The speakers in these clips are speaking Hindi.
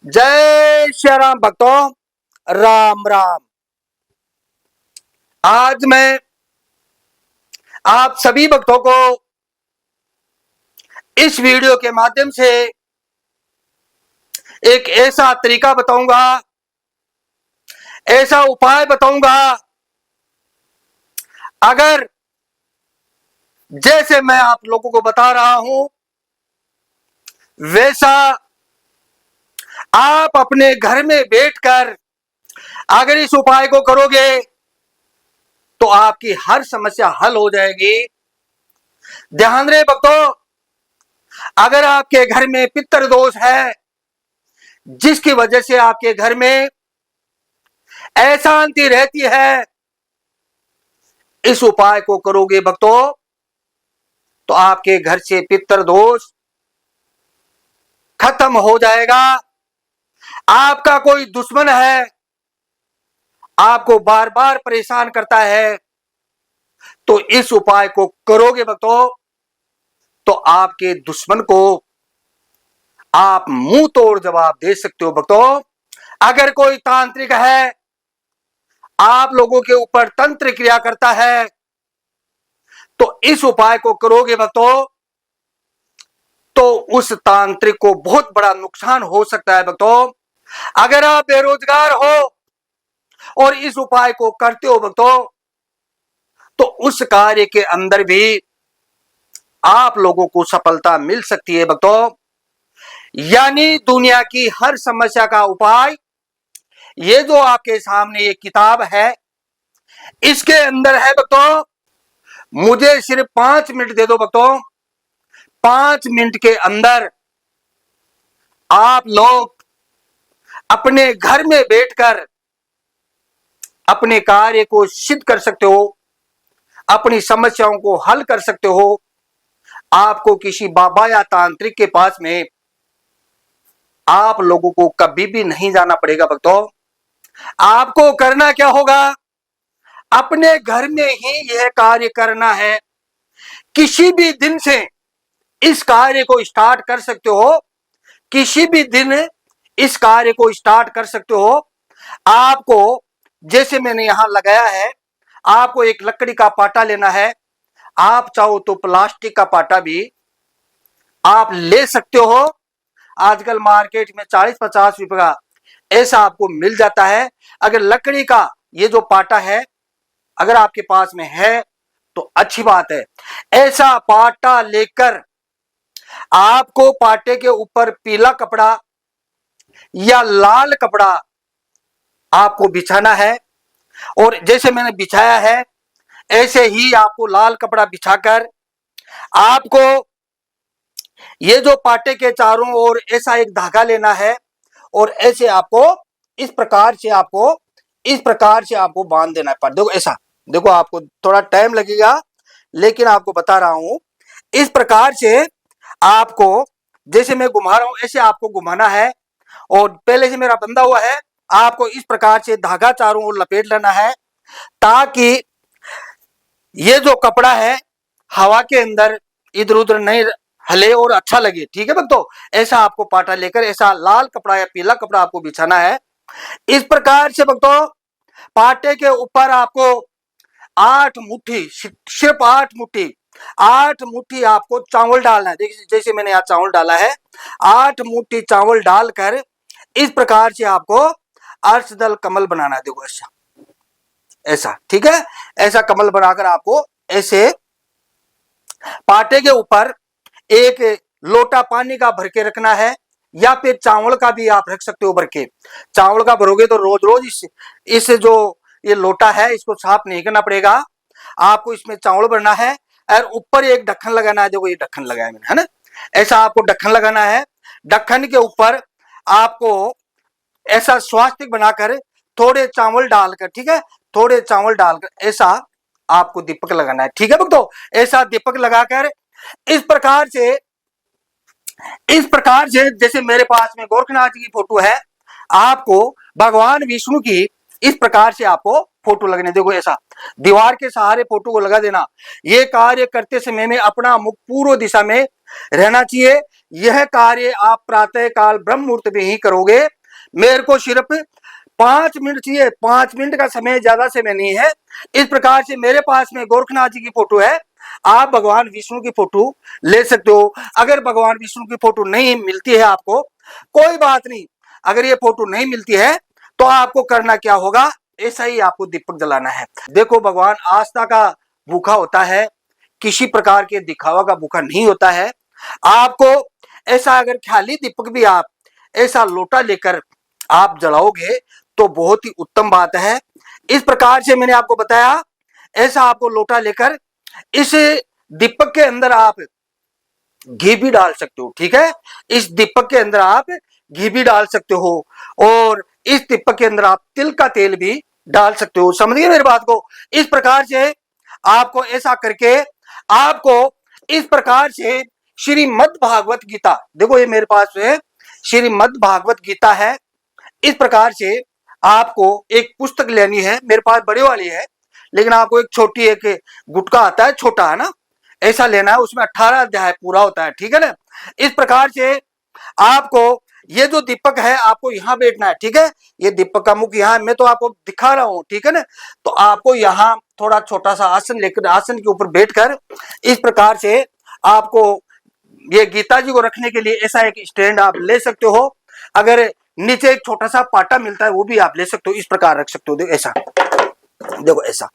जय श्री राम भक्तों, राम राम। आज मैं आप सभी भक्तों को इस वीडियो के माध्यम से एक ऐसा तरीका बताऊंगा, ऐसा उपाय बताऊंगा, अगर जैसे मैं आप लोगों को बता रहा हूं वैसा आप अपने घर में बैठकर अगर इस उपाय को करोगे तो आपकी हर समस्या हल हो जाएगी। ध्यान रहे भक्तों, अगर आपके घर में पितृ दोष है जिसकी वजह से आपके घर में अशांति रहती है, इस उपाय को करोगे भक्तों तो आपके घर से पितृ दोष खत्म हो जाएगा। आपका कोई दुश्मन है, आपको बार बार परेशान करता है, तो इस उपाय को करोगे भक्तों तो आपके दुश्मन को आप मुंह तोड़ जवाब दे सकते हो। भक्तों, अगर कोई तांत्रिक है, आप लोगों के ऊपर तंत्र क्रिया करता है, तो इस उपाय को करोगे भक्तों तो उस तांत्रिक को बहुत बड़ा नुकसान हो सकता है। भक्तों, अगर आप बेरोजगार हो और इस उपाय को करते हो भक्तों तो उस कार्य के अंदर भी आप लोगों को सफलता मिल सकती है। भक्तों, यानी दुनिया की हर समस्या का उपाय ये जो आपके सामने ये किताब है इसके अंदर है। भक्तों, मुझे सिर्फ 5 मिनट दे दो भक्तों, 5 मिनट के अंदर आप लोग अपने घर में बैठकर अपने कार्य को सिद्ध कर सकते हो, अपनी समस्याओं को हल कर सकते हो। आपको किसी बाबा या तांत्रिक के पास में आप लोगों को कभी भी नहीं जाना पड़ेगा। भक्तों, आपको करना क्या होगा, अपने घर में ही यह कार्य करना है। किसी भी दिन से इस कार्य को स्टार्ट कर सकते हो, किसी भी दिन इस कार्य को स्टार्ट कर सकते हो। आपको जैसे मैंने यहां लगाया है, आपको एक लकड़ी का पाटा लेना है। आप चाहो तो प्लास्टिक का पाटा भी आप ले सकते हो। आजकल मार्केट में 40-50 रुपए का ऐसा आपको मिल जाता है। अगर लकड़ी का ये जो पाटा है अगर आपके पास में है तो अच्छी बात है। ऐसा पाटा लेकर आपको पाटे के ऊपर पीला कपड़ा या लाल कपड़ा आपको बिछाना है, और जैसे मैंने बिछाया है ऐसे ही आपको लाल कपड़ा बिछाकर आपको ये जो पाटे के चारों ओर ऐसा एक धागा लेना है, और ऐसे आपको इस प्रकार से आपको बांध देना है। देखो ऐसा, देखो आपको थोड़ा टाइम लगेगा लेकिन आपको बता रहा हूं। इस प्रकार से आपको जैसे मैं घुमा रहा हूं ऐसे आपको घुमाना है, और पहले से मेरा बंधा हुआ है। आपको इस प्रकार से धागा चारों ओर लपेट लेना है ताकि ये जो कपड़ा है हवा के अंदर इधर उधर नहीं हिले और अच्छा लगे। ठीक है भक्तों, ऐसा आपको पाटा लेकर ऐसा लाल कपड़ा या पीला कपड़ा आपको बिछाना है। इस प्रकार से भक्तों पाटे के ऊपर आपको 8 मुट्ठी, सिर्फ 8 मुट्ठी आपको चावल डालना है। देखिए जैसे मैंने यहाँ चावल डाला है, 8 मुट्ठी चावल डालकर इस प्रकार से आपको अर्शदल कमल बनाना है। देखो ऐसा ऐसा, ठीक है, ऐसा कमल बनाकर आपको ऐसे पाटे के ऊपर एक लोटा पानी का भर के रखना है, या फिर चावल का भी आप रख सकते हो भर के। चावल का भरोगे तो रोज रोज इस जो ये लोटा है इसको साफ नहीं करना पड़ेगा। आपको इसमें चावल भरना है और ऊपर एक ढक्कन लगाना है। देखो ये ढक्कन लगाया मैंने, है ना, ऐसा आपको ढक्कन लगाना है। ढक्कन के ऊपर आपको ऐसा स्वास्तिक बनाकर थोड़े चावल डालकर, ठीक है, थोड़े चावल डालकर ऐसा आपको दीपक लगाना है। ठीक है भक्तों, ऐसा दीपक लगाकर इस प्रकार से जैसे मेरे पास में गोरखनाथ जी की फोटो है, आपको भगवान विष्णु की इस प्रकार से आपको फोटो लगने। देखो ऐसा दीवार के सहारे फोटो को लगा देना। ये कार्य करते समय में अपना मुख पूर्व दिशा में रहना चाहिए। यह कार्य आप प्रातः काल ब्रह्म मुहूर्त में ही करोगे। मेरे को सिर्फ 5 मिनट चाहिए, 5 मिनट का समय, ज्यादा समय नहीं है। इस प्रकार से मेरे पास में गोरखनाथ जी की फोटो है, आप भगवान विष्णु की फोटो ले सकते हो। अगर भगवान विष्णु की फोटो नहीं मिलती है आपको, कोई बात नहीं, अगर ये फोटो नहीं मिलती है तो आपको करना क्या होगा, ऐसा ही आपको दीपक जलाना है। देखो, भगवान आस्था का भूखा होता है, किसी प्रकार के दिखावा का भूखा नहीं होता है। आपको ऐसा अगर खाली दीपक भी आप ऐसा लोटा लेकर आप जलाओगे तो बहुत ही उत्तम बात है। इस प्रकार से मैंने आपको बताया, ऐसा आपको लोटा लेकर इस दीपक के अंदर आप घी भी डाल सकते हो, ठीक है। इस दीपक के अंदर आप घी भी डाल सकते हो और इस दीपक के अंदर आप तिल का तेल भी डाल सकते हो। समझिए मेरी बात को। इस प्रकार से आपको ऐसा करके आपको इस प्रकार से श्रीमद् भागवत गीता, देखो ये मेरे पास है श्रीमद् भागवत गीता है। इस प्रकार से आपको एक पुस्तक लेनी है, मेरे पास बड़े वाली है, लेकिन आपको एक छोटी, एक गुटका आता है छोटा, है ना, ऐसा लेना है। उसमें 18 अध्याय पूरा होता है, ठीक है ना। इस प्रकार से आपको ये जो दीपक है आपको यहाँ बैठना है, ठीक है। ये दीपक का मुख यहाँ, मैं तो आपको दिखा रहा हूं, ठीक है ना। तो आपको यहाँ थोड़ा छोटा सा आसन लेकर, आसन के ऊपर बैठकर इस प्रकार से आपको ये गीता जी को रखने के लिए ऐसा एक स्टैंड आप ले सकते हो। अगर नीचे एक छोटा सा पाटा मिलता है वो भी आप ले सकते हो, इस प्रकार रख सकते हो। देखो ऐसा, देखो ऐसा,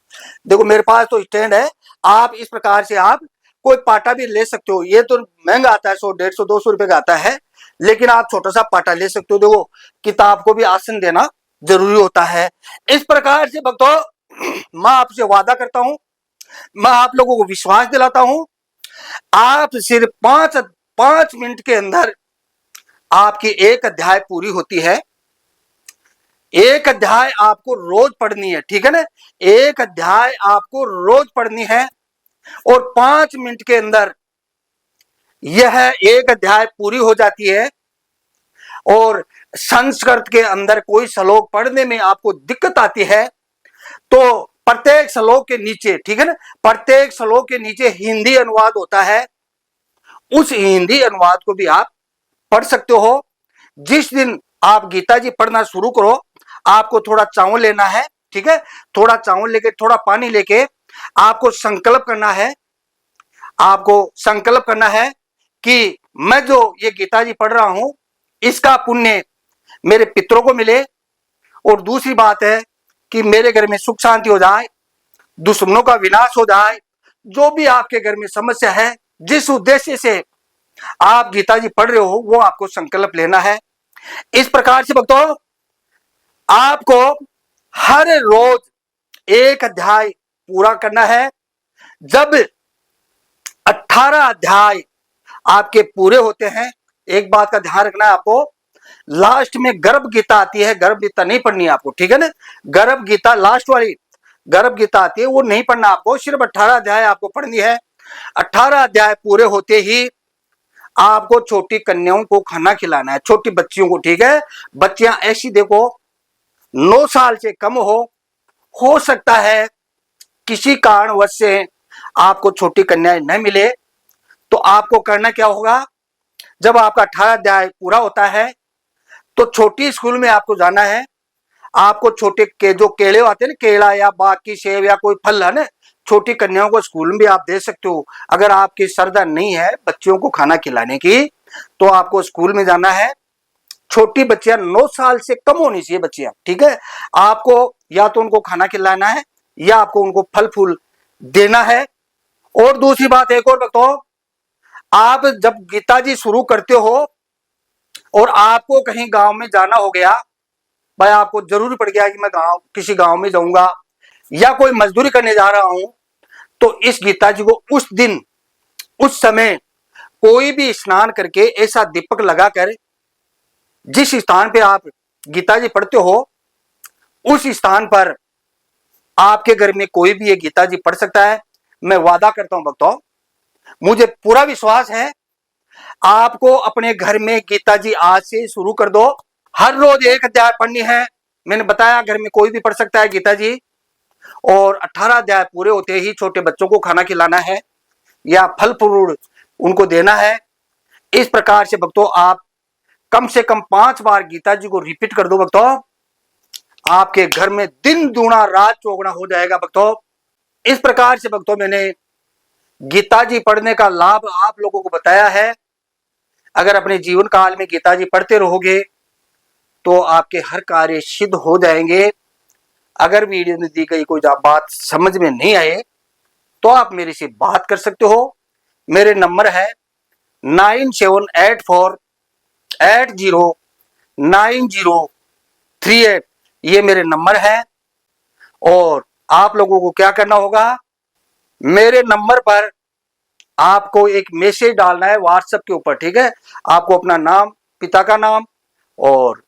देखो मेरे पास तो स्टैंड है। आप इस प्रकार से आप कोई पाटा भी ले सकते हो। ये तो महंगा आता है, 100, 150, 200 रुपए का आता है, लेकिन आप छोटा सा पाटा ले सकते हो। देखो, किताब को भी आसन देना जरूरी होता है। इस प्रकार से भक्तों, मैं आपसे वादा करता हूं, मैं आप लोगों को विश्वास दिलाता हूं, आप सिर्फ 5 मिनट के अंदर आपकी एक अध्याय पूरी होती है। एक अध्याय आपको रोज पढ़नी है, ठीक है ना। एक अध्याय आपको रोज पढ़नी है और 5 मिनट के अंदर यह एक अध्याय पूरी हो जाती है। और संस्कृत के अंदर कोई श्लोक पढ़ने में आपको दिक्कत आती है तो प्रत्येक श्लोक के नीचे, ठीक है ना, प्रत्येक श्लोक के नीचे हिंदी अनुवाद होता है। उस हिंदी अनुवाद को भी आप पढ़ सकते हो। जिस दिन आप गीता जी पढ़ना शुरू करो, आपको थोड़ा चावल लेना है, ठीक है। थोड़ा चावल लेके, थोड़ा पानी लेके आपको संकल्प करना है। आपको संकल्प करना है कि मैं जो ये गीता जी पढ़ रहा हूं इसका पुण्य मेरे पितरों को मिले, और दूसरी बात है कि मेरे घर में सुख शांति हो जाए, दुश्मनों का विनाश हो जाए। जो भी आपके घर में समस्या है, जिस उद्देश्य से आप गीता जी पढ़ रहे हो, वो आपको संकल्प लेना है। इस प्रकार से भक्तों, आपको हर रोज एक अध्याय पूरा करना है। जब 18 अध्याय आपके पूरे होते हैं, एक बात का ध्यान रखना है आपको, लास्ट में गर्भ गीता आती है, गर्भ गीता नहीं पढ़नी है आपको, ठीक है ना। गर्भ गीता, लास्ट वाली गर्भ गीता आती है, वो नहीं पढ़ना आपको, सिर्फ 18 अध्याय आपको पढ़नी है। 18 अध्याय पूरे होते ही आपको छोटी कन्याओं को खाना खिलाना है, छोटी बच्चियों को, ठीक है। बच्चियां ऐसी देखो 9 साल से कम हो सकता है किसी कारणवश से आपको छोटी कन्याएं न मिले, तो आपको करना क्या होगा, जब आपका 18 अध्याय पूरा होता है तो छोटी स्कूल में आपको जाना है। आपको छोटे के जो केले आते हैं ना, केला या बाकी सेब या कोई फल है ना, छोटी कन्याओं को स्कूल में भी आप दे सकते हो। अगर आपकी श्रद्धा नहीं है बच्चियों को खाना खिलाने की, तो आपको स्कूल में जाना है। छोटी बच्चियां 9 साल से कम होनी चाहिए बच्चियां, ठीक है। आपको या तो उनको खाना खिलाना है या आपको उनको फल फूल देना है। और दूसरी बात एक और बताओ, आप जब गीता जी शुरू करते हो और आपको कहीं गांव में जाना हो गया, भाई आपको जरूरी पड़ गया कि मैं किसी गांव में जाऊंगा या कोई मजदूरी करने जा रहा हूं, तो इस गीता जी को उस दिन, उस समय कोई भी स्नान करके ऐसा दीपक लगाकर जिस स्थान पे आप गीता जी पढ़ते हो उस स्थान पर आपके घर में कोई भी ये गीता जी पढ़ सकता है। मैं वादा करता हूं भक्तों, मुझे पूरा विश्वास है, आपको अपने घर में गीता जी आज से शुरू कर दो। हर रोज एक अध्याय पढ़नी है। मैंने बताया घर में कोई भी पढ़ सकता है गीता जी। और 18 अध्याय पूरे होते ही छोटे बच्चों को खाना खिलाना है या फल फ्रूट उनको देना है। इस प्रकार से भक्तों आप कम से कम 5 बार गीता जी को रिपीट कर दो भक्तों, आपके घर में दिन दूना रात चौगुना हो जाएगा भक्तों। इस प्रकार से भक्तों मैंने गीता जी पढ़ने का लाभ आप लोगों को बताया है। अगर अपने जीवन काल में गीता जी पढ़ते रहोगे तो आपके हर कार्य सिद्ध हो जाएंगे। अगर वीडियो में दी गई कोई बात समझ में नहीं आए तो आप मेरे से बात कर सकते हो। मेरे नंबर है 9784809038, ये मेरे नंबर है। और आप लोगों को क्या करना होगा, मेरे नंबर पर आपको एक मैसेज डालना है व्हाट्सएप के ऊपर, ठीक है। आपको अपना नाम, पिता का नाम और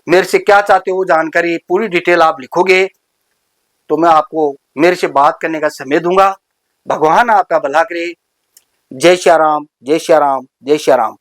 मेरे से क्या चाहते हो जानकारी, पूरी डिटेल आप लिखोगे तो मैं आपको मेरे से बात करने का समय दूंगा। भगवान आपका भला करे। जय श्री राम, जय श्री राम, जय श्री राम।